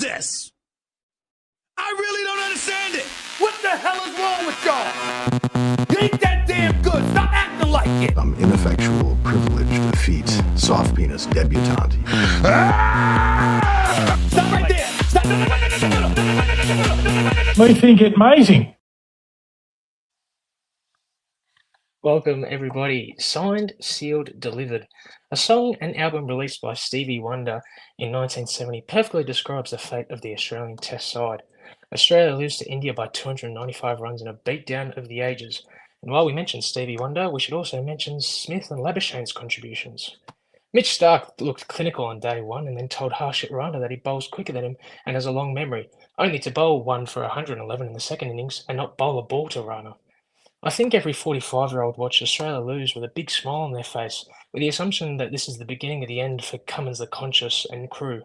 this? I really don't understand it. What the hell is wrong with y'all? You ain't that damn good. Stop acting like it. Some ineffectual, privileged, effete, soft penis debutante. Stop right there. Stop. No. We think it amazing. Welcome, everybody. Signed, sealed, delivered. A song and album released by Stevie Wonder in 1970 perfectly describes the fate of the Australian Test side. Australia lose to India by 295 runs in a beatdown of the ages. And while we mentioned Stevie Wonder, we should also mention Smith and Labuschagne's contributions. Mitch Starc looked clinical on day one and then told Harshit Rana that he bowls quicker than him and has a long memory, only to bowl one for 111 in the second innings and not bowl a ball to Rana. I think every 45-year-old watched Australia lose with a big smile on their face, with the assumption that this is the beginning of the end for Cummins the Conscious and crew.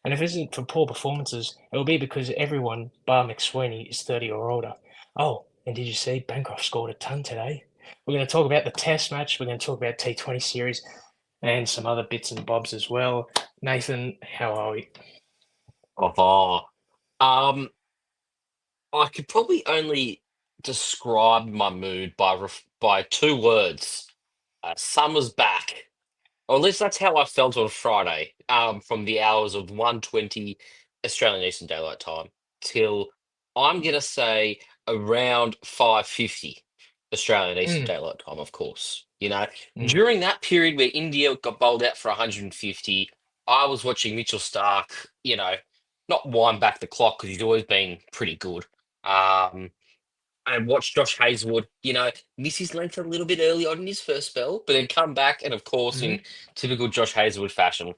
And if it isn't for poor performances, it will be because everyone, bar McSweeney, is 30 or older. Oh, and did you see Bancroft scored a ton today? We're going to talk about the Test match, we're going to talk about T20 series, and some other bits and bobs as well. Nathan, how are we? I could probably only describe my mood by two words. Summer's back. Or at least that's how I felt on Friday, from the hours of 1:20 Australian Eastern Daylight Time till I'm gonna say around 5:50 Australian Eastern Daylight Time, of course. During that period where India got bowled out for 150, I was watching Mitchell Starc, not wind back the clock because he's always been pretty good. And watch Josh Hazlewood, miss his length a little bit early on in his first spell, but then come back and, of course, in typical Josh Hazlewood fashion,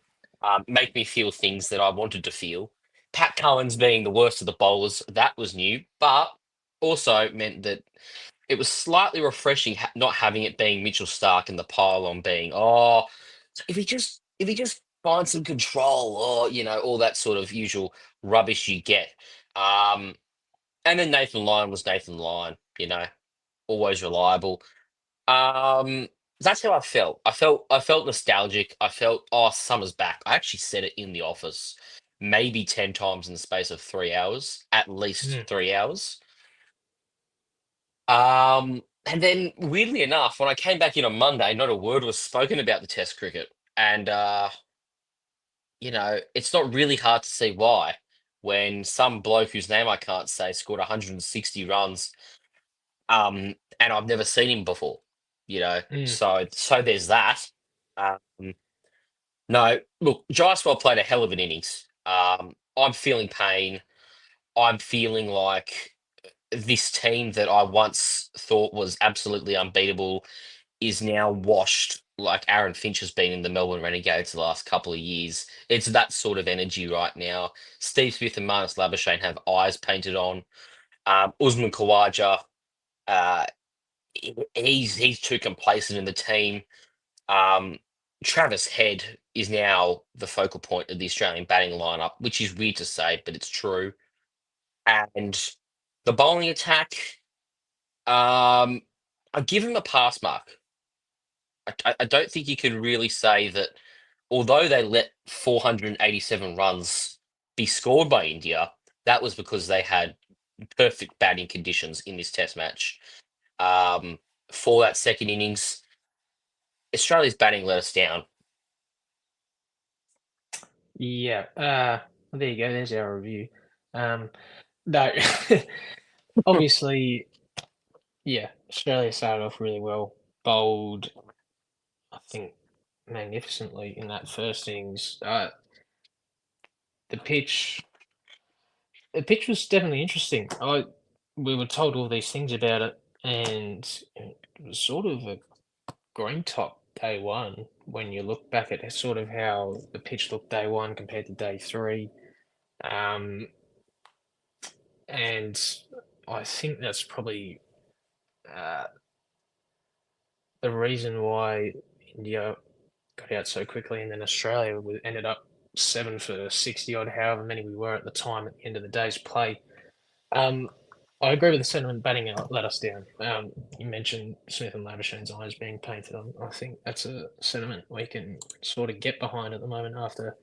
make me feel things that I wanted to feel. Pat Cummins being the worst of the bowlers, that was new, but also meant that it was slightly refreshing not having it being Mitchell Starc and the pylon being, if he just finds some control or, all that sort of usual rubbish you get. And then Nathan Lyon was Nathan Lyon, always reliable. That's how I felt. I felt nostalgic. I felt, summer's back. I actually said it in the office maybe 10 times in the space of 3 hours, at least 3 hours. And then weirdly enough, when I came back in on Monday, not a word was spoken about the Test cricket. And it's not really hard to see why. When some bloke whose name I can't say scored 160 runs, and I've never seen him before, So there's that. No, look, Jaiswal played a hell of an innings. I'm feeling pain. I'm feeling like this team that I once thought was absolutely unbeatable is now washed like Aaron Finch has been in the Melbourne Renegades the last couple of years. It's that sort of energy right now. Steve Smith and Marnus Labuschagne have eyes painted on. Usman Khawaja, he's too complacent in the team. Travis Head is now the focal point of the Australian batting lineup, which is weird to say, but it's true. And the bowling attack, I give him a pass mark. I don't think you can really say that, although they let 487 runs be scored by India, that was because they had perfect batting conditions in this Test match. For that second innings, Australia's batting let us down. Yeah, there you go. There's our review. No, obviously, yeah, Australia started off really well, bowled, I think, magnificently in that first innings. The pitch was definitely interesting. We were told all these things about it, and it was sort of a green top day one when you look back at sort of how the pitch looked day one compared to day three. And I think that's probably the reason why India got out so quickly, and then Australia ended up 7 for 60 odd, however many we were at the time at the end of the day's play. I agree with the sentiment, batting let us down. You mentioned Smith and Labuschagne's eyes being painted on. I think that's a sentiment we can sort of get behind at the moment after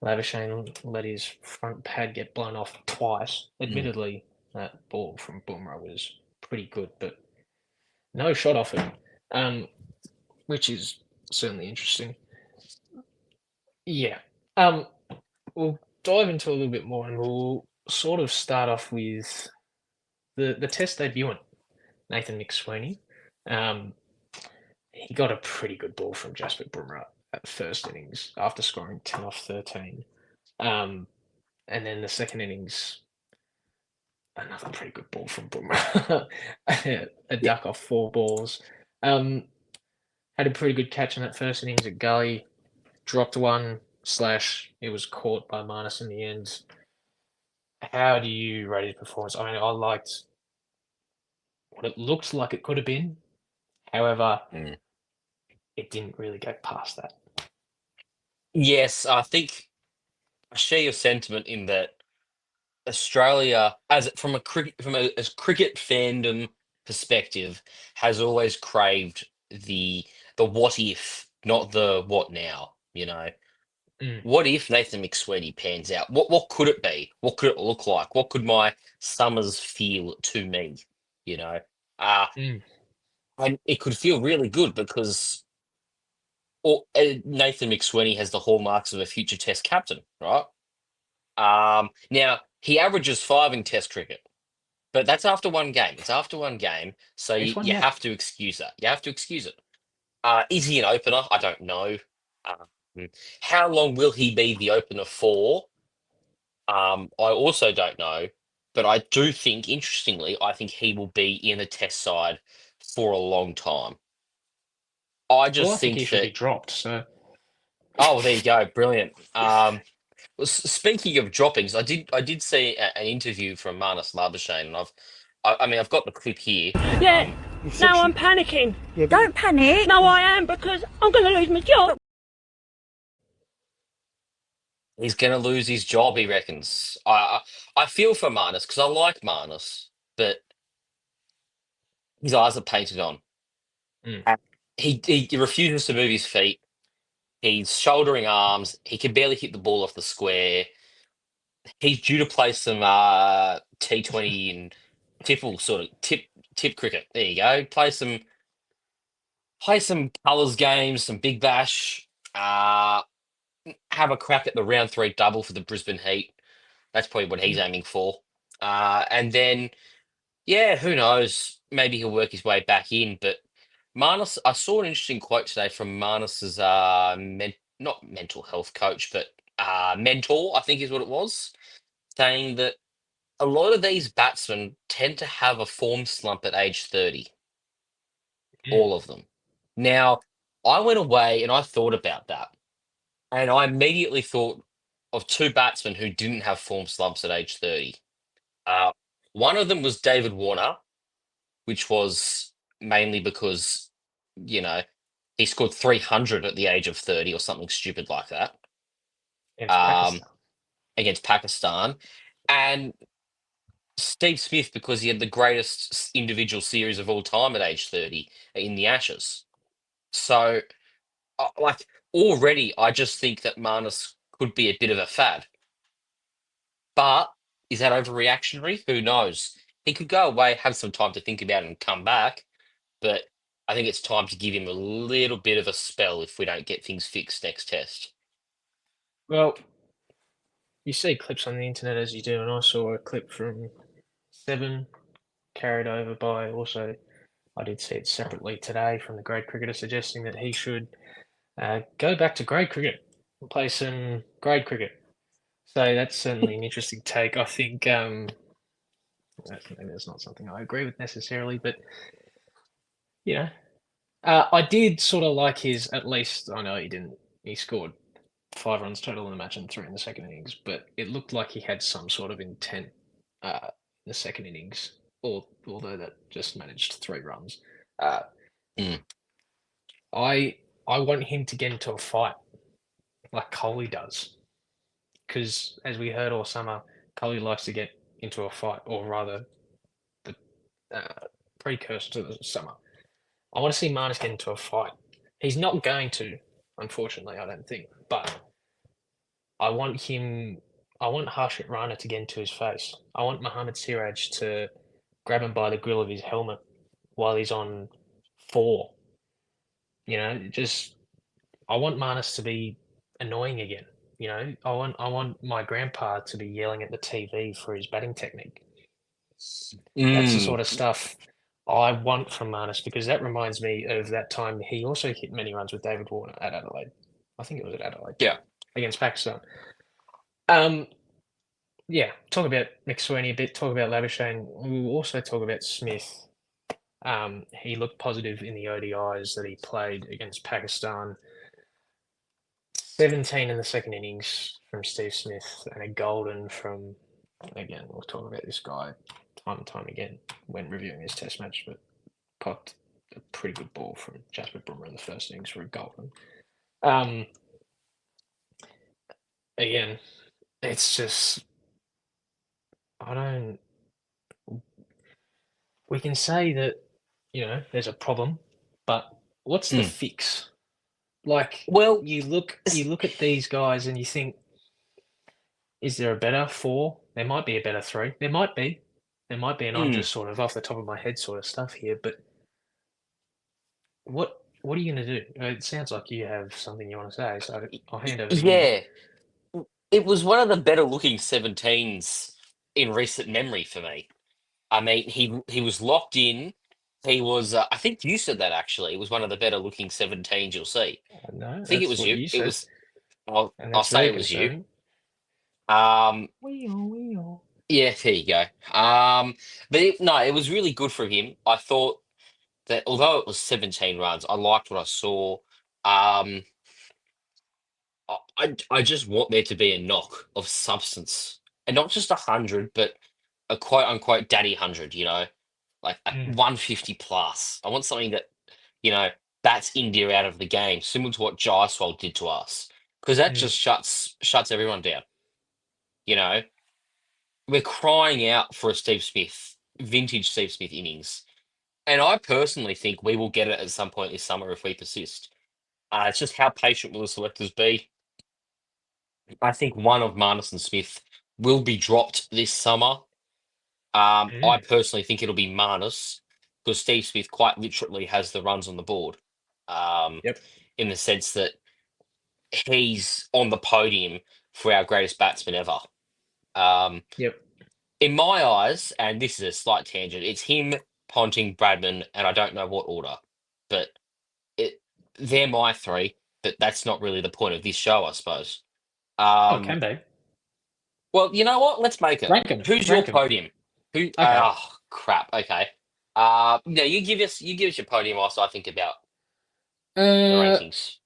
Labuschagne let his front pad get blown off twice. Admittedly, that ball from Boomer was pretty good, but no shot off it, which is certainly interesting. Yeah. We'll dive into a little bit more, and we'll sort of start off with the Test debutant, Nathan McSweeney. He got a pretty good ball from Jasper Brummer at first innings after scoring 10 off 13. And then the second innings, another pretty good ball from Brummer. A duck off 4 balls. Had a pretty good catch in that first innings at Gully. Dropped one / it was caught by Marnus in the end. How do you rate his performance? I mean, I liked what it looked like it could have been. However, it didn't really go past that. Yes, I think I share your sentiment in that Australia, as from a cricket fandom perspective, has always craved the what if, not the what now. You know, Mm, what if Nathan McSweeney pans out? What could it be? What could it look like? What could my summers feel to me? You know, uh, mm. and it could feel really good because Nathan McSweeney has the hallmarks of a future Test captain, right? Now he averages 5 in Test cricket, but that's after one game. It's after one game, so It's one you game. have to excuse that. You have to excuse it. Is he an opener? I don't know. Um, how long will he be the opener for? I also don't know, but I do think, interestingly, I think he will be in the Test side for a long time. I Well, I just think he think should that. be dropped. So Oh, there you go, brilliant. Well, speaking of droppings, I did see an interview from Marnus Labuschagne, and I mean I've got the clip here. Yeah, now I'm panicking. Don't panic. No, I am because I'm going to lose my job. He's going to lose his job, he reckons. I feel for Marnus because I like Marnus, but his eyes are painted on. mm, Uh, he refuses to move his feet. He's shouldering arms. He can barely hit the ball off the square. He's due to play some T20 and tipple sort of tip cricket. There you go. Play some colours games, some Big Bash. Have a crack at the round 3 double for the Brisbane Heat. That's probably what he's mm. aiming for. And then, yeah, who knows? Maybe he'll work his way back in. But Marnus, I saw an interesting quote today from Marnus's not mental health coach, but mentor, I think is what it was, saying that a lot of these batsmen tend to have a form slump at age 30, Mm. all of them. Now, I went away and I thought about that. And I immediately thought of 2 batsmen who didn't have form slumps at age 30. Uh, one of them was David Warner, which was mainly because, you know, he scored 300 at the age of 30 or something stupid like that, Against um, Pakistan. against Pakistan. And Steve Smith, because he had the greatest individual series of all time at age 30 in the Ashes. So, like, already, I just think that Marnus could be a bit of a fad. But is that overreactionary? Who knows? He could go away, have some time to think about it, and come back. But I think it's time to give him a little bit of a spell if we don't get things fixed next test. Well, you see clips on the internet as you do, and I saw a clip from Seven carried over by also. I did see it separately today from the grade cricketer suggesting that he should go back to grade cricket and play some grade cricket. So that's certainly an interesting take. I think maybe that's not something I agree with necessarily, but you know, I did sort of like his. At least I know he didn't. He scored 5 runs total in the match and 3 in the second innings, but it looked like he had some sort of intent in the second innings, although that just managed 3 runs. Uh, Mm. I want him to get into a fight like Coley does, because as we heard all summer, Coley likes to get into a fight, or rather, the precursor to the summer. I want to see Marnus get into a fight. He's not going to, unfortunately, I don't think. But I want him. I want Harshit Rana to get into his face. I want Mohammad Siraj to grab him by the grill of his helmet while he's on 4. You know, just I want Marnus to be annoying again. You know, I want my grandpa to be yelling at the TV for his batting technique. That's the Mm, sort of stuff I want from Marnus because that reminds me of that time he also hit many runs with David Warner at Adelaide. I think it was at Adelaide yeah. against Pakistan. Um, yeah, talk about McSweeney a bit, talk about Labuschagne. We'll also talk about Smith. He looked positive in the ODIs that he played against Pakistan. 17 in the second innings from Steve Smith and a golden from, again, we'll talk about this guy time and time again when reviewing his test match, but popped a pretty good ball from Jasper Brummer in the first innings for a golden. Again, it's just, I don't, we can say that, you know, there's a problem, but what's the Mm. fix? Like, Well, you look at these guys and you think, is there a better 4? There might be a better 3. There might be. There might be, and I'm mm, just sort of off the top of my head sort of stuff here, but what are you gonna do? It sounds like you have something you wanna say, so I'll hand over to you. yeah. It was one of the better looking 17s in recent memory for me. I mean, he was locked in. He was. I think you said that actually. It was one of the better looking 17s you'll see. No, I think it that's was what you. you It said, was. I'll and that's say very it was you. concerning. Um, Wee-yaw. yeah, there you go. But no, it was really good for him. I thought that although it was 17 runs, I liked what I saw. Um, I just want there to be a knock of substance, and not just 100, but a quote unquote daddy 100. You know, like a Mm, 150 plus. I want something that that's India out of the game, similar to what Jaiswal did to us, because that mm, just shuts everyone down. You know, we're crying out for a Steve Smith, vintage Steve Smith innings, and I personally think we will get it at some point this summer if we persist. It's just how patient will the selectors be? I think one of Marnus and Smith will be dropped this summer. I mm. personally think it'll be Marnus because Steve Smith quite literally has the runs on the board, um, Yep, in the sense that he's on the podium for our greatest batsman ever. Um, yep, in my eyes, and this is a slight tangent, it's him, Ponting, Bradman, and I don't know what order, but it they're my 3. But that's not really the point of this show, I suppose. oh, it Um, can be. well, you know what? Let's make it. Rank 'em, Who's your rank 'em. podium? Who? Okay. Oh, crap. Okay. No, you give us your podium whilst I think about the Uh, rankings.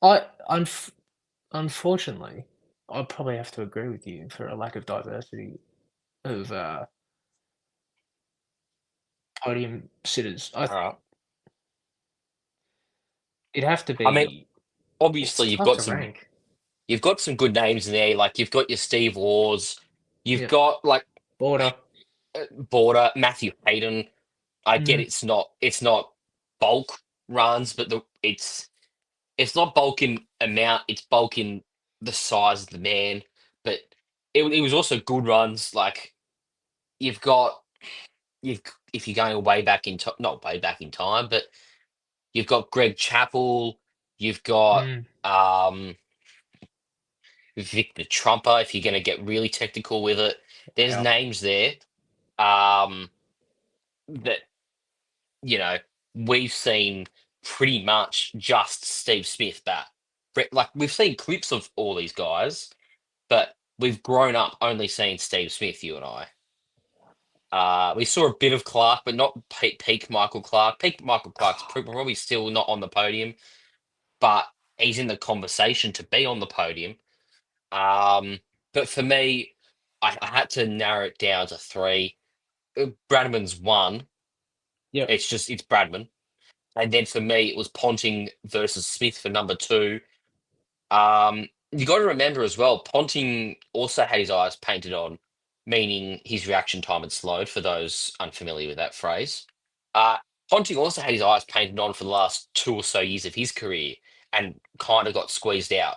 unfortunately, I'd probably have to agree with you for a lack of diversity of, podium sitters. All right. It'd have to I mean, be it's obviously tough to rank. you've got some good names in there. Like you've got your Steve Wars, you've Yep. got like Border. Border, Matthew Hayden. I get Mm, it's not bulk runs, but it's not bulk in amount, it's bulk in the size of the man. But it was also good runs. Like you've got you've if you're going way back in time, not way back in time, but you've got Greg Chappell, you've got mm, um Victor Trumper, if you're going to get really technical with it. There's yep. names there um, that, you know, we've seen pretty much just Steve Smith bat. Like, we've seen clips of all these guys, but we've grown up only seeing Steve Smith, you and I. We saw a bit of Clark, but not peak Michael Clark. Peak Michael Clark's probably still not on the podium, but he's in the conversation to be on the podium. But for me, I had to narrow it down to 3. Bradman's 1. Yep. It's Bradman, and then for me it was Ponting versus Smith for number 2. You got to remember as well, Ponting also had his eyes painted on, meaning his reaction time had slowed. For those unfamiliar with that phrase, uh, Ponting also had his eyes painted on for the last 2 or so years of his career, and kind of got squeezed out,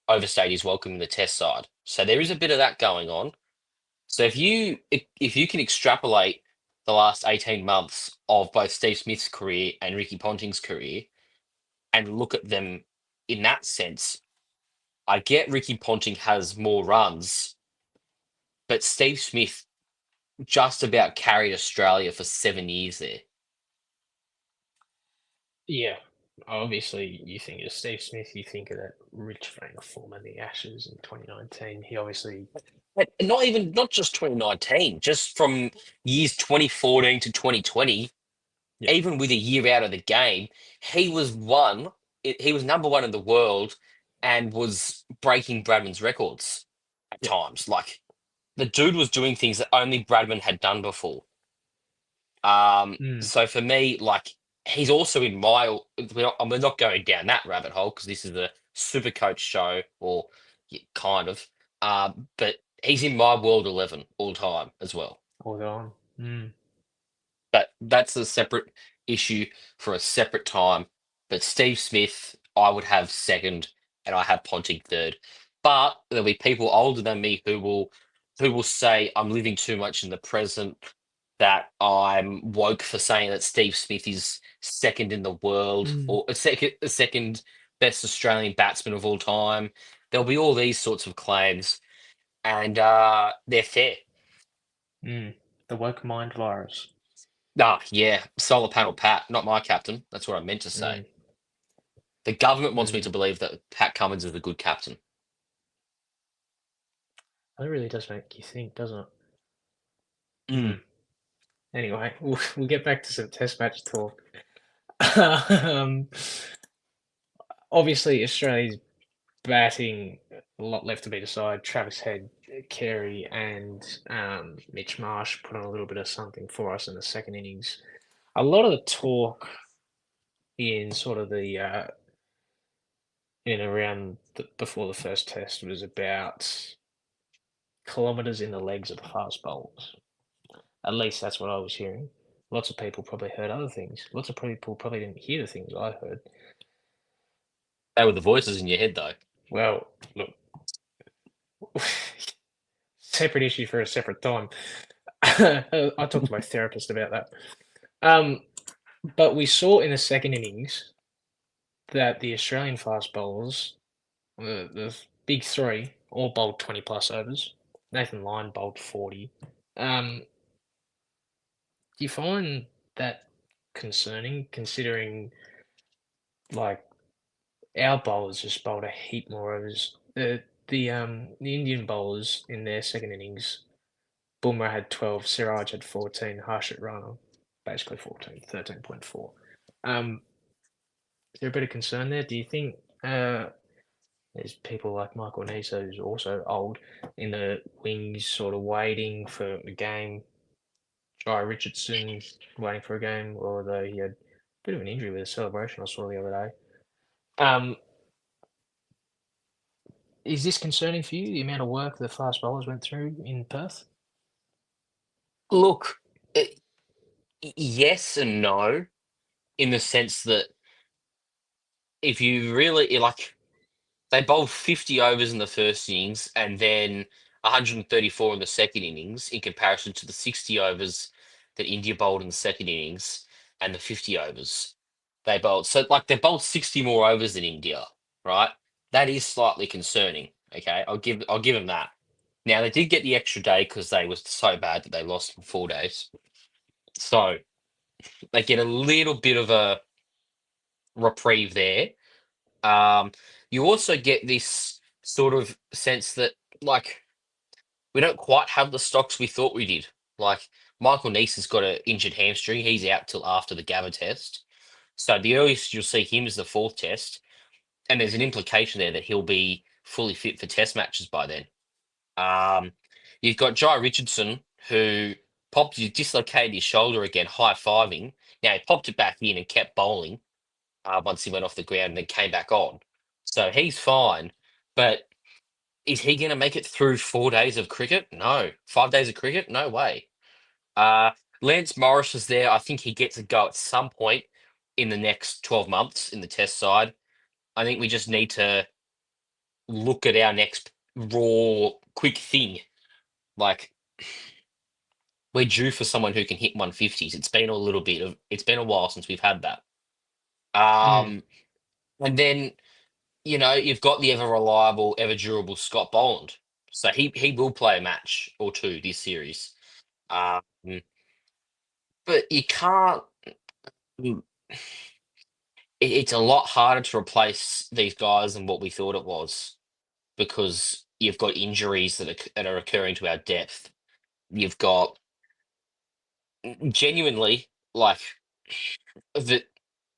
overstayed his welcome in the Test side. So there is a bit of that going on. So if you can extrapolate the last 18 months of both Steve Smith's career and Ricky Ponting's career and look at them in that sense, I get Ricky Ponting has more runs, but Steve Smith just about carried Australia for 7 years there. Yeah. Obviously, you think of Steve Smith, you think of that rich vein of form in the Ashes in 2019. He obviously, But not just 2019, just from years 2014 to 2020, yeah, even with a year out of the game, he was one. He was number one in the world and was breaking Bradman's records at yeah, times. Like the dude was doing things that only Bradman had done before. mm, So for me, like he's also in my. We're not going down that rabbit hole because this is a super coach show, or kind of. But he's in my world 11 all time as well. all gone. But that's a separate issue for a separate time. But Steve Smith, I would have second, and I have Ponting third. But there'll be people older than me who will say I'm living too much in the present, that I'm woke for saying that Steve Smith is second in the world Mm, or a second best Australian batsman of all time. There'll be all these sorts of claims, and they're fair. mm. The woke mind virus. Ah, yeah, solar panel Pat, not my captain. That's what I meant to say. Mm, The government wants me mm. to believe that Pat Cummins is a good captain. That really does make you think, doesn't it? Mm. Anyway, we'll get back to some test match talk. um, Obviously, Australia's batting a lot left to be decided. Travis Head, Carey, and Mitch Marsh put on a little bit of something for us in the second innings. A lot of the talk in sort of the in around before the first test was about kilometres in the legs of the fast bowlers. At least that's what I was hearing. Lots of people probably heard other things. Lots of people probably didn't hear the things I heard. They were the voices in your head, though. Well, look, separate issue for a separate time. I talked to my therapist about that. But we saw in the second innings that the Australian fast bowlers, the big three, all bowled 20 plus overs. Nathan Lyon bowled 40. Do you find that concerning, considering like our bowlers just bowled a heap more overs? The Indian bowlers in their second innings, Bumrah had 12, Siraj had 14, Harshit Rana basically 14, 13.4. Is there a bit of concern there? Do you think there's people like Michael Nisa, who's also old, in the wings, sort of waiting for a game? Jai Richardson waiting for a game, although he had a bit of an injury with a celebration I saw the other day. Is this concerning for you, the amount of work the fast bowlers went through in Perth? Look, yes and no, in the sense that if you really like, they bowled 50 overs in the first innings and then 134 in the second innings, in comparison to the 60 overs that India bowled in the second innings and the 50 overs they bowled. So, like, they bowled 60 more overs than India, right? That is slightly concerning. Okay, I'll give them that. Now they did get the extra day because they was so bad that they lost in 4 days. So they get a little bit of a reprieve there. Um, you also get this sort of sense that, like, we don't quite have the stocks we thought we did. Like, Michael Neese has got an injured hamstring. He's out till after the Gabba test. So the earliest you'll see him is the fourth test. And there's an implication there that he'll be fully fit for test matches by then. Um, you've got Jai Richardson, who dislocated his shoulder again, high fiving. Now he popped it back in and kept bowling once he went off the ground and then came back on. So he's fine. But is he going to make it through 4 days of cricket? No. 5 days of cricket? No way. Uh, Lance Morris is there. I think he gets a go at some point in the next 12 months in the test side. I think we just need to look at our next raw, quick thing. Like we're due for someone who can hit 150s. It's been a while since we've had that. Mm. And then you've got the ever reliable, ever durable Scott Boland. So he will play a match or two this series. Um, but you can't. mm, it's a lot harder to replace these guys than what we thought it was because you've got injuries that are occurring to our depth. You've got genuinely like the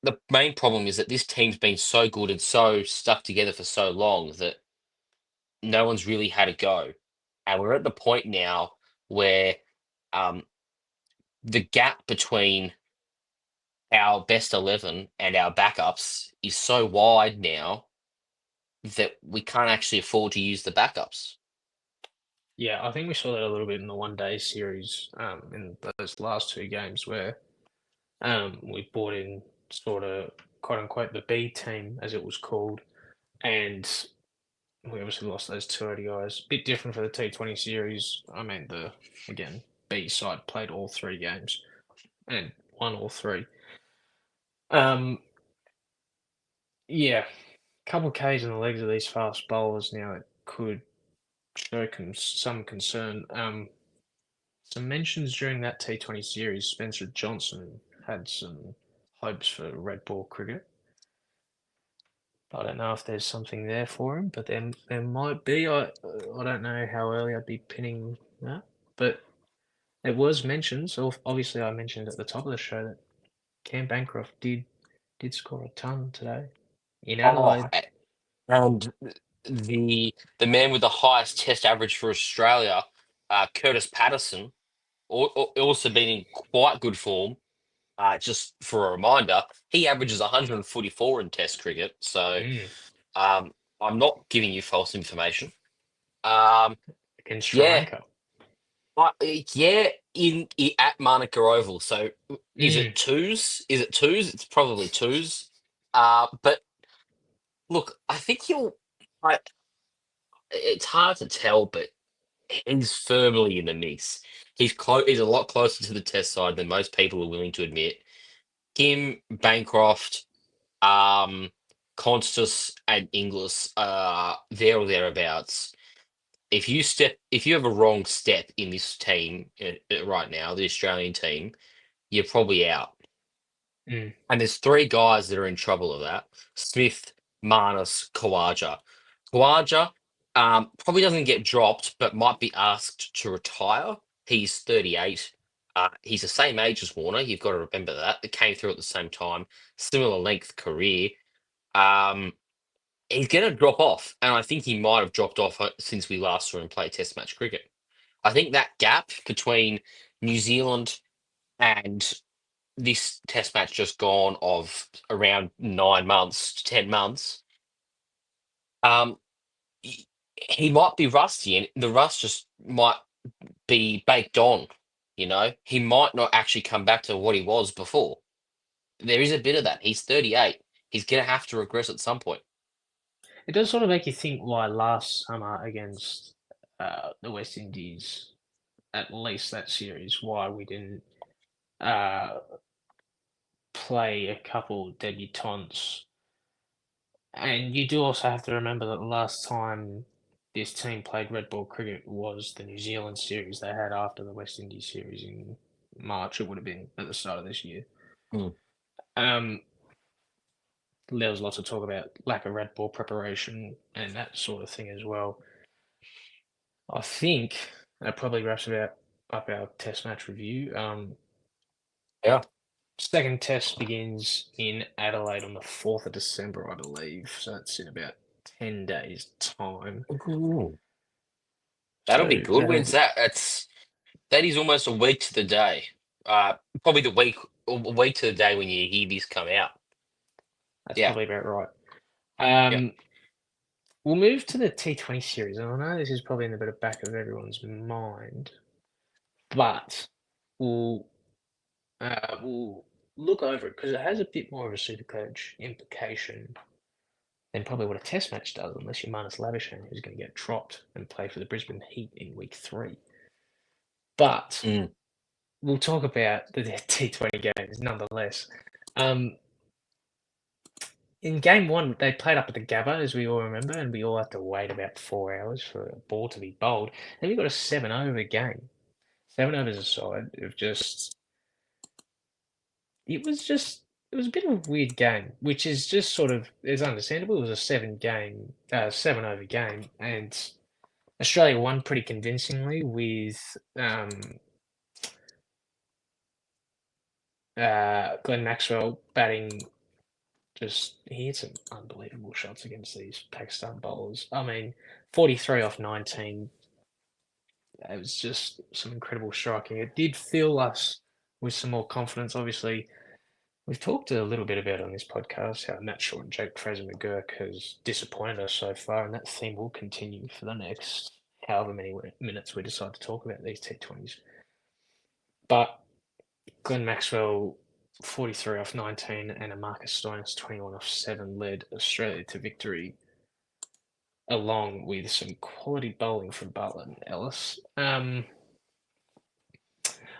the main problem is that this team's been so good and so stuck together for so long that no one's really had a go. And we're at the point now where um, the gap between our best 11 and our backups is so wide now that we can't actually afford to use the backups. Yeah, I think we saw that a little bit in the one-day series, in those last two games where we brought in sort of quote unquote the B team, as it was called, and we obviously lost those two ODIs. Bit different for the T20 series. I mean, the again B side played all three games and won all three. Um, yeah, couple of Ks in the legs of these fast bowlers now. It could show some concern. Some mentions during that T20 series. Spencer Johnson had some hopes for red ball cricket. I don't know if there's something there for him, but then there might be. I don't know how early I'd be pinning that, but it was mentioned. So obviously, I mentioned at the top of the show that Cam Bancroft did score a ton today in Oh, Adelaide. and the man with the highest test average for Australia, Curtis Patterson, also been in quite good form. Just for a reminder, he averages 144 in Test cricket. So Mm, um, I'm not giving you false information. Um, against Sri yeah, Lanka. yeah, at Manuka Oval. So is Mm, it twos? Is it twos? It's probably twos. But look, I think he'll. I, it's hard to tell, but he's firmly in the mix. He's close. He's a lot closer to the Test side than most people are willing to admit. Him, Bancroft, um, Constus, and Inglis are there or thereabouts. If you have a wrong step in this team right now, the Australian team, you're probably out. mm. And there's three guys that are in trouble of that: Smith, Marnus, Kawaja. Kawaja probably doesn't get dropped, but might be asked to retire. He's 38. He's the same age as Warner. You've got to remember that. They came through at the same time, similar length career. Um, he's going to drop off, and I think he might have dropped off since we last saw him play Test match cricket. I think that gap between New Zealand and this test match just gone of around 9 months to 10 months, um, he, he might be rusty and the rust just might be baked on. He might not actually come back to what he was before. There is a bit of that. He's 38. He's going to have to regress at some point. It does sort of make you think why last summer against the West Indies, at least that series, why we didn't uh, play a couple debutants. And you do also have to remember that the last time this team played red ball cricket was the New Zealand series they had after the West Indies series in March. It would have been at the start of this year. Mm. Um, there was lots of talk about lack of red ball preparation and that sort of thing as well. I think that probably wraps up our test match review. Yeah. Second test begins in Adelaide on the 4th of December, I believe. So that's in about 10 days' time. Ooh. That'll be So good. When's that? That is almost a week to the day. Uh, Probably a week to the day when you hear this come out. that's Yeah. probably about right. Yeah. We'll move to the T20 series, and I know this is probably in the bit of back of everyone's mind, but we'll look over it because it has a bit more of a Supercoach implication than probably what a test match does, unless you're Marnus Labuschagne, who's going to get dropped and play for the Brisbane Heat in week 3. But Mm. we'll talk about the T20 games nonetheless. In game 1, they played up at the Gabba, as we all remember, and we all had to wait about 4 hours for a ball to be bowled. Then we got a 7-over game. 7 overs aside of just it was a bit of a weird game, which is just sort of is understandable. It was a 7-over game, and Australia won pretty convincingly with Glenn Maxwell batting. He hit some unbelievable shots against these Pakistan bowlers. I mean, 43 off 19. It was just some incredible striking. It did fill us with some more confidence. Obviously, we've talked a little bit about on this podcast how Matt Short and Jake Fraser-McGurk has disappointed us so far, and that theme will continue for the next however many minutes we decide to talk about these T20s. But Glenn Maxwell, 43 off 19, and a Marcus Stoinis, 21 off 7, led Australia to victory, along with some quality bowling from Bartlett and Ellis.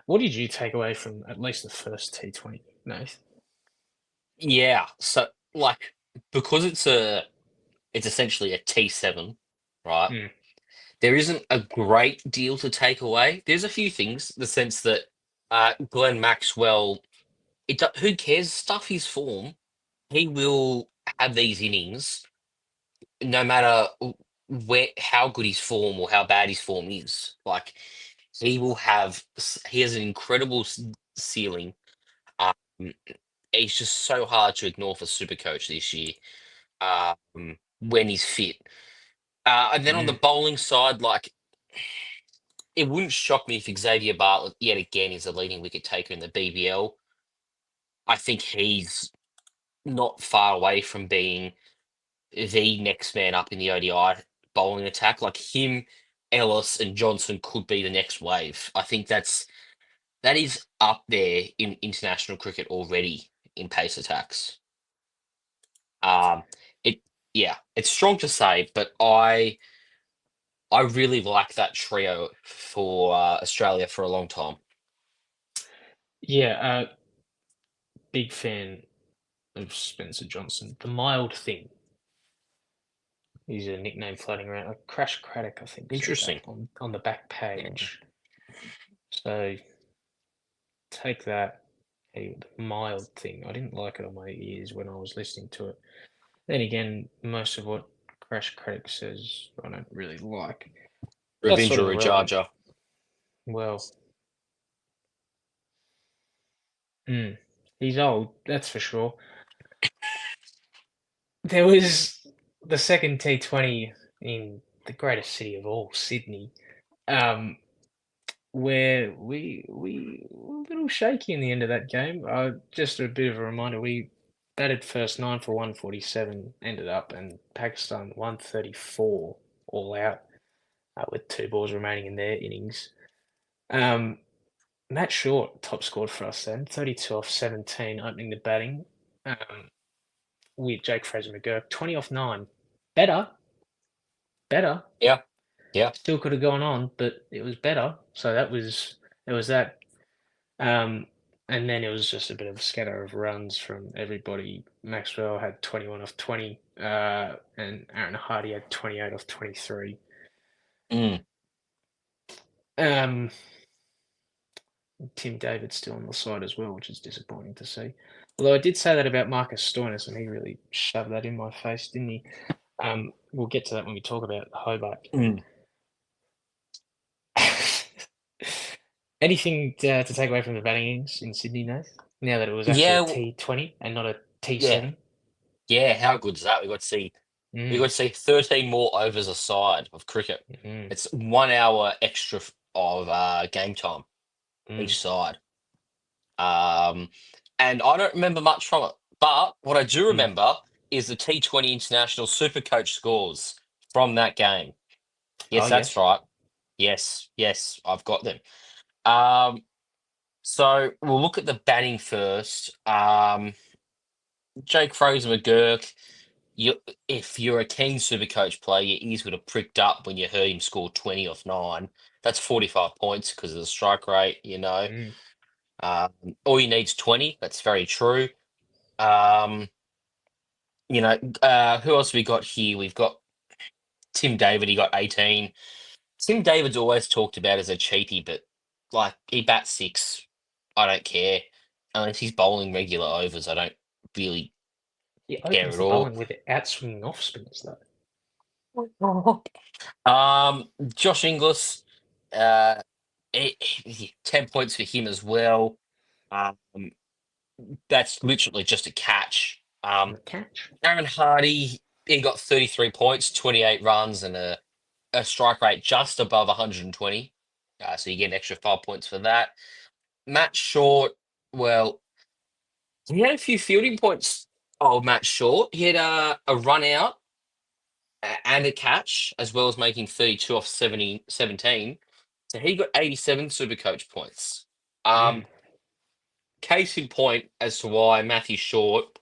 What did you take away from at least the first T20, Nath? Yeah. So like because it's essentially a T7, right? Mm. There isn't a great deal to take away. There's a few things, the sense that Glenn Maxwell, who cares? Stuff his form. He will have these innings, no matter how good his form or how bad his form is. Like he has an incredible ceiling. Um, he's just so hard to ignore for Supercoach this year. When he's fit. And then on the bowling side, like, it wouldn't shock me if Xavier Bartlett yet again is the leading wicket taker in the BBL. I think he's not far away from being the next man up in the ODI bowling attack. Like him, Ellis, and Johnson could be the next wave. I think that is up there in international cricket already in pace attacks. It it's strong to say, but I really like that trio for Australia for a long time. Yeah, big fan of Spencer Johnson. The Mild Thing is a nickname floating around. Like Crash Craddock, I think, said Interesting. that on the back page. So take that. The Mild Thing. I didn't like it on my ears when I was listening to it. Then again, most of what Crash Craddock says, I don't really like. That's Revenge sort or of irrelevant. Rajaja. Well, he's old, that's for sure. There was the second T20 in the greatest city of all, Sydney, where we were a little shaky in the end of that game. Just a bit of a reminder, we batted first 9 for 147, ended up, and Pakistan 134 all out with 2 balls remaining in their innings. Matt Short top scored for us then, 32 off 17, opening the batting. With Jake Fraser-McGurk, 20 off 9. Better. Yeah. Yeah. Still could have gone on, but it was better. So there was that. And then it was just a bit of a scatter of runs from everybody. Maxwell had 21 off 20, and Aaron Hardy had 28 off 23. Tim David's still on the side as well, which is disappointing to see. Although I did say that about Marcus Stoinis, and he really shoved that in my face, didn't he? We'll get to that when we talk about Hobart. Anything to take away from the batting innings in Sydney, Nath? Now that it was actually a T20 and not a T7? Yeah, how good is that? We got to see 13 more overs a side of cricket. It's 1 hour extra of game time each side. And I don't remember much from it. But what I do remember is the T20 International Supercoach scores from that game. Yes, that's right. Yes, I've got them. So we'll look at the batting first. Jake Fraser-McGurk, if you're a keen Supercoach player, your ears would have pricked up when you heard him score 20 off 9. That's 45 points because of the strike rate, you know. Mm. All you need is 20. That's very true. Um, who else we got here? We've got Tim David. He got 18. Tim David's always talked about as a cheatie, but like he bats 6. I don't care unless he's bowling regular overs. I don't really He care opens at the all. bowling with outswinging off spinners, though. Josh Inglis, uh, 10 points for him as well. Um, that's literally just a catch. The catch. Aaron Hardy, he got 33 points, 28 runs, and a strike rate just above 120. So you get an extra 5 points for that. Matt Short, well, he had a few fielding points. Oh, Matt Short. He had a run out and a catch, as well as making 32 off 17. So he got 87 Supercoach points. Mm. Case in point as to why Matthew Short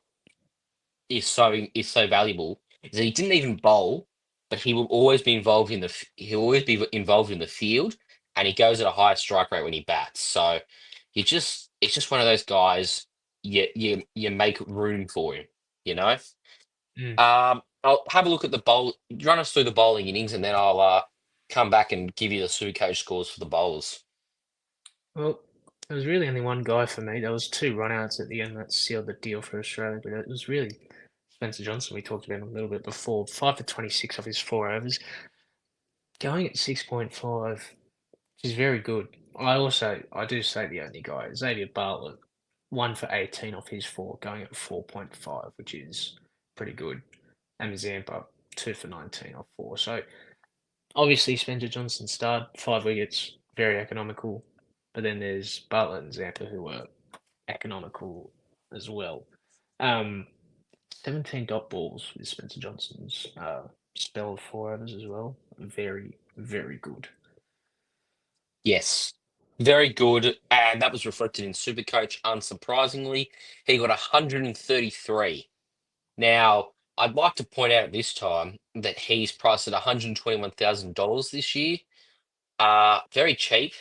is so valuable is that he didn't even bowl, but he will always be involved in he'll always be involved in the field, and he goes at a higher strike rate when he bats. So it's just one of those guys you make room for him, you know. Mm. I'll have a look at the bowl. Run us through the bowling innings, and then I'll come back and give you the Supercoach scores for the bowlers. Well, there was really only one guy for me. There was 2 runouts at the end that sealed the deal for Australia, but it was really Spencer Johnson. We talked about him a little bit before. 5 for 26 off his 4 overs, going at 6.5, which is very good. I do say the only guy, Xavier Bartlett, 1 for 18 off his 4, going at 4.5, which is pretty good. And Zampa, 2 for 19 off 4. So obviously Spencer Johnson starred 5 wickets, very economical. But then there's Bartlett and Zampa who were economical as well. 17 dot balls with Spencer Johnson's spell of 4 overs as well. Very, very good. Yes, very good, and that was reflected in Supercoach. Unsurprisingly, he got 133. Now, I'd like to point out at this time that he's priced at $121,000 this year. Very cheap.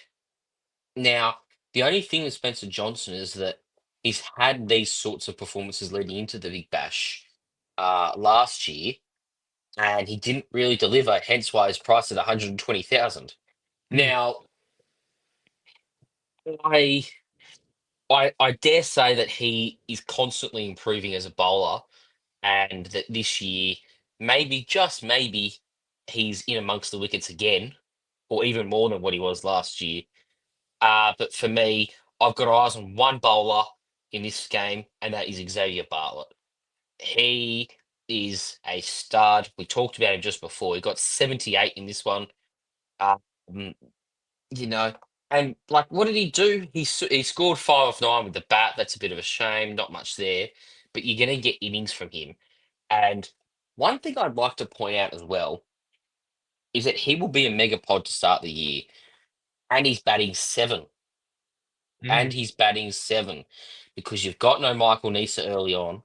Now, the only thing with Spencer Johnson is that he's had these sorts of performances leading into the Big Bash last year, and he didn't really deliver, hence why he's priced at 120,000. Now, I I dare say that he is constantly improving as a bowler, and that this year, maybe just maybe, he's in amongst the wickets again, or even more than what he was last year. But for me, I've got eyes on one bowler in this game, and that is Xavier Bartlett. He is a stud. We talked about him just before. He got 78 in this one. Um, you know, and like, what did he do? He scored 5 off 9 with the bat. That's a bit of a shame. Not much there, but you're going to get innings from him. And one thing I'd like to point out as well is that he will be a mega pod to start the year, and he's batting 7, and he's batting 7 because you've got no Michael Nisa early on.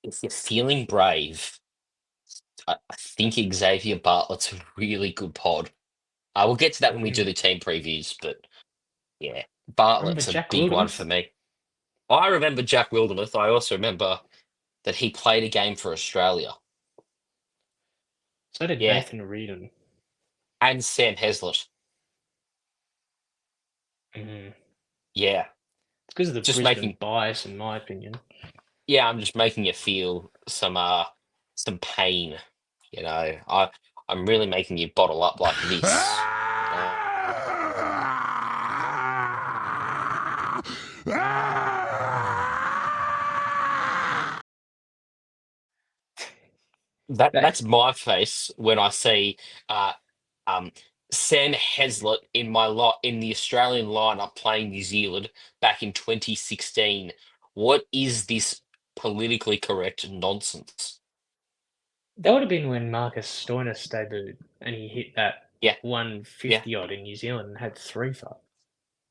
If you're feeling brave, I think Xavier Bartlett's a really good pod. We'll get to that when we do the team previews, but yeah, Remember Bartlett's a Jack big one for Wildermuth? me. I remember Jack Wildermuth. I also remember that he played a game for Australia. So did Yeah, Nathan Reardon. and Sam Heslett. It's Yeah, because of the just Brisbane making. bias, in my opinion. Yeah, I'm just making you feel some pain. I'm really making you bottle up like this. Uh, that's That, my face when I see uh, um, Sam Heslett in the Australian lineup playing New Zealand back in 2016. What is this politically correct nonsense? that would have been when Marcus Stoinis debuted and he hit that Yeah, yeah, 150 odd in New Zealand and had 3 for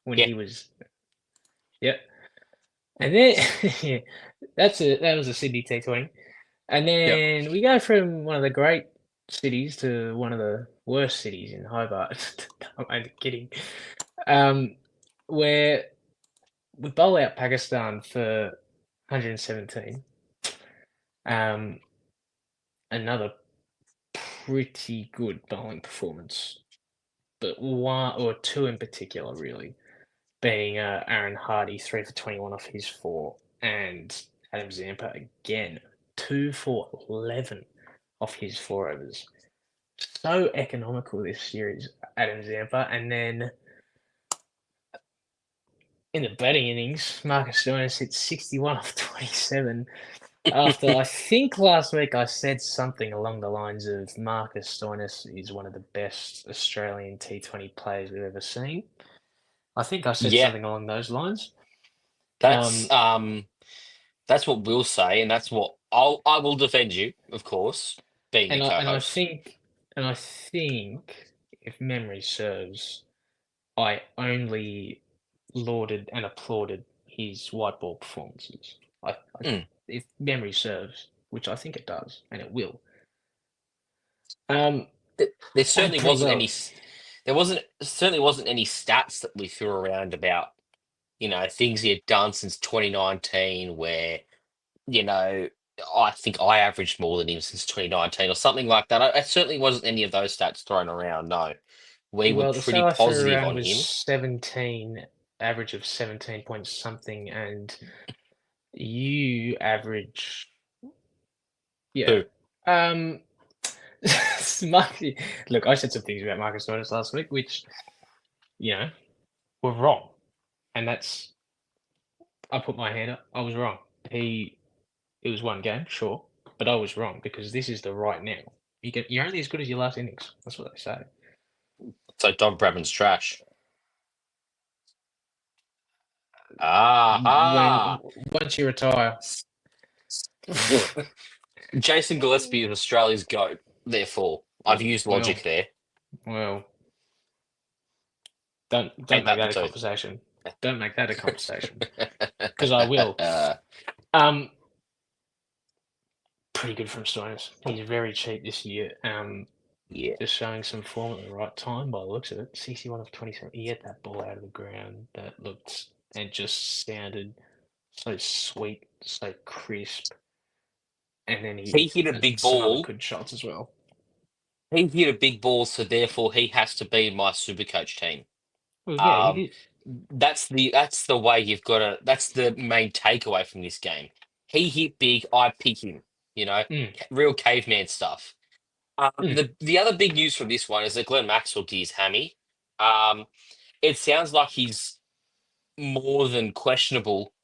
when yeah. he was. Yep. And then that was a Sydney T20. And then we go from one of the great cities to one of the worst cities in Hobart. I'm only kidding. Where we bowl out Pakistan for 117. Another pretty good bowling performance, but one or two in particular, really, being Aaron Hardy, 3 for 21 off his four, and Adam Zampa again, 2 for 11 off his four overs. So economical this series, Adam Zampa. And then in the batting innings, Marcus Stoinis hit 61 off 27. After I think last week I said something along the lines of Marcus Stoinis is one of the best Australian T20 players we've ever seen. I think I said Yeah, something along those lines. that's what we'll say, and that's what I will defend you, of course, being the And I and I co-host. think and I think if memory serves, I only lauded and applauded his white ball performances. Mm. If memory serves, which I think it does, and it will. Um, There played certainly pretty wasn't well. any. There wasn't any stats that we threw around about things he had done since 2019, where you know I think I averaged more than him since 2019 or something like that. It certainly wasn't any of those stats thrown around. No, we were Well, the pretty star I threw positive around on was him. 17, average of 17 point something, and you average, yeah. Who? Um, look, I said some things about Marcus Stoinis last week, which, were wrong. And I put my hand up, I was wrong. It was one game, sure, but I was wrong because this is the right now. You're only as good as your last innings. That's what they say. So Don Bradman's trash. Ah, Once you retire, Jason Gillespie is Australia's GOAT. Therefore, I've used well, logic there. well, don't Ain't make that the that a truth? conversation. Don't make that a conversation because I will. Pretty good from Stoinis. He's very cheap this year. Yeah. Just showing some form at the right time by the looks of it. 61 of 27. He had that ball out of the ground that looked and just sounded so sweet, so crisp. And then he He hit a had big some other ball. good shots as well. He hit a big ball, so therefore he has to be in my super coach team. Well, yeah, he Um, did. that's the way you've got to. That's the main takeaway from this game. He hit big. I pick him. Mm, Real caveman stuff. mm, The other big news from this one is that Glenn Maxwell did his hammy. Um, it sounds like he's more than questionable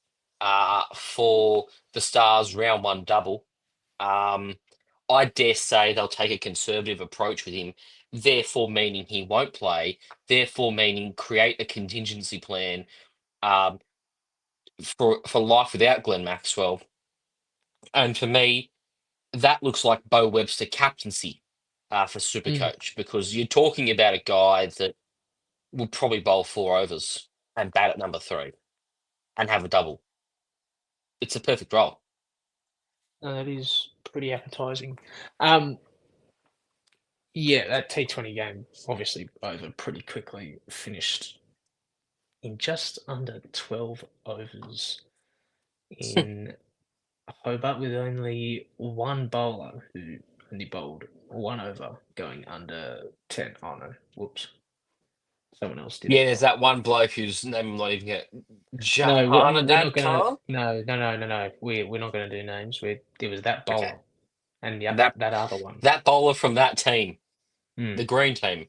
for the Stars round one double. Um, I dare say they'll take a conservative approach with him, therefore meaning he won't play, therefore meaning create a contingency plan um, for life without Glenn Maxwell. And for me, that looks like Bo Webster captaincy for mm. Supercoach because you're talking about a guy that will probably bowl 4 overs and bat at number 3 and have a double. It's a perfect role. No, that is pretty appetizing. Um, yeah, that T20 game obviously over pretty quickly, finished in just under 12 overs in Hobart with only one bowler who only bowled 1 over going under 10. Oh no, whoops. Someone else did Yeah, it. there's that one bloke whose name I'm not even get. No, we're not Jahanadad gonna. Khan. No. We're not gonna do names. It was that Okay, bowler and the that that other one. that bowler from that team, Hmm. the green team,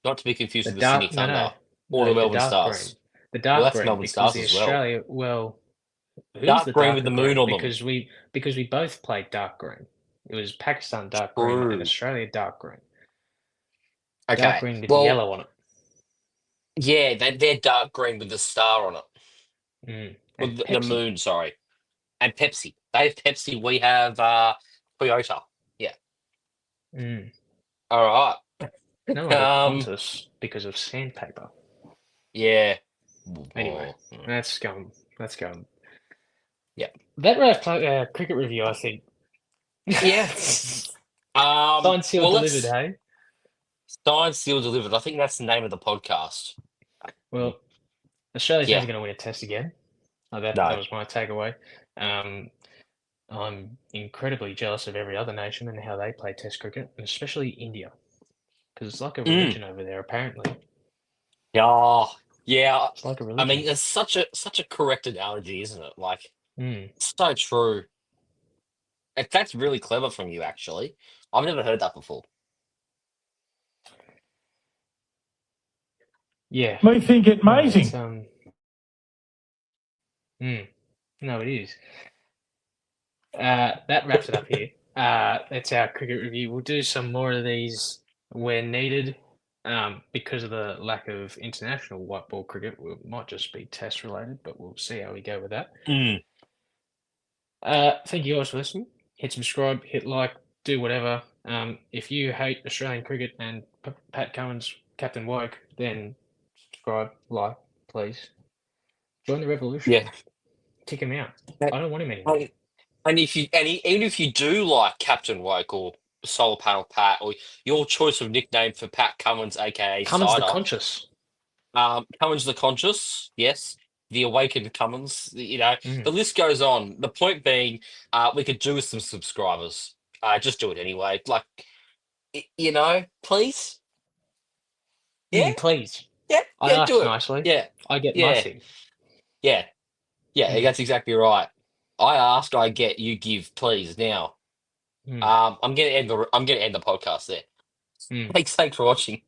not to be confused The with the Sydney dark. Thunder or the No, the Melbourne dark green. Stars. The Well, dark that's green Melbourne because Stars the as well. Australia. Well, who's Dark the green with darker the moon green? on them. Because we both played dark green. It was Pakistan dark green and True. Australia dark green. Dark Okay. green with Well, yellow on it. yeah, they're dark green with the star on it. Or And the Pepsi. moon, sorry. And Pepsi. They have Pepsi. We have Toyota. Yeah. Mm. All right. No longer Um. Qantas because of sandpaper. Yeah. Anyway, Oh, mm. let's go. Let's go. Yeah. That cricket review, I think, Yeah. Signed, sealed, Well, delivered, let's hey? signed, sealed, delivered. I think that's the name of the podcast. Well, Australia's Yeah. never going to win a test again. That No. was my takeaway. I'm incredibly jealous of every other nation and how they play test cricket, and especially India, because it's like a Mm. religion over there, apparently. Yeah. Yeah. It's like a I mean, religion. it's such a correct analogy, isn't it? Like, Mm. so true. That's really clever from you, actually. I've never heard that before. Yeah. They think it No, it's amazing. No, it is. That wraps it up here. That's our cricket review. We'll do some more of these where needed. Because of the lack of international white ball cricket, we might just be test related, but we'll see how we go with that. Mm. Thank you guys for listening. Hit subscribe, hit like, do whatever. If you hate Australian cricket and Pat Cummins, Captain Woke, then subscribe, like, please. Join the revolution. Yeah. Kick him out. I don't want him anymore. And even if you do like Captain Woke or Solar Panel Pat or your choice of nickname for Pat Cummins, aka Cummins the Cider, conscious. Cummins the Conscious, yes, the Awakened Cummins, Mm. the list goes on. The point being, we could do with some subscribers. Just do it anyway. Like, please, yeah, Please. yeah, I yeah, do asked it. nicely. Yeah, I get my yeah, thing. yeah, yeah. Mm. That's exactly right. I ask, I get, you give. Please now. Mm. I'm gonna end the podcast there. Mm. Thanks for watching.